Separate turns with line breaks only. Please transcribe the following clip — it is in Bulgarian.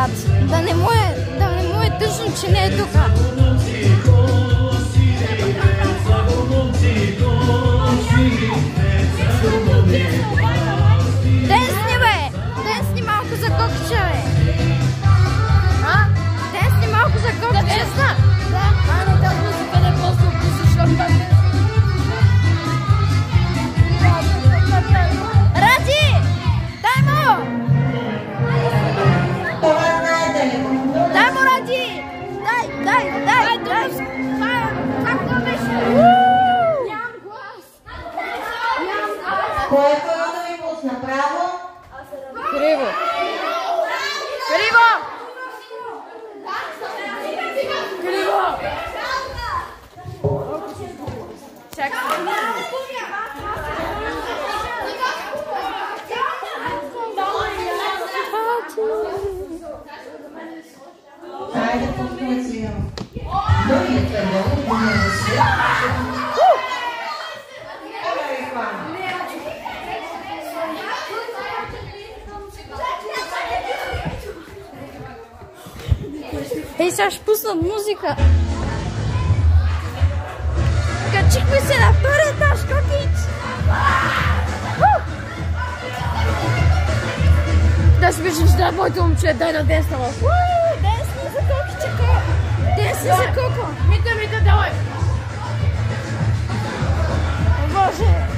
брат. Да не му е тъжно, че не е тук. Денсни, бе! Денсни малко за кокче, бе! Денсни малко за кокче!
Да. Но тази музика не е просто послушам как е.
Ради! Дай му!
Това знаете ли?
Дай му, Ради! Дай! Как това беше?
Нямам глас.
Кое е да ви пусна? Право?
Криво! Криво! Чакай.
Хайде, пускаме си. Другият е много, другият е си.
Ей, сега ще пуснат музика. Качихме се на втори етаж, Кокич!
Да си виждаш, да, моето момче, дай на десна в.
Денсни за Кокичака! Денсни за Коко!
Мите, давай!
Боже!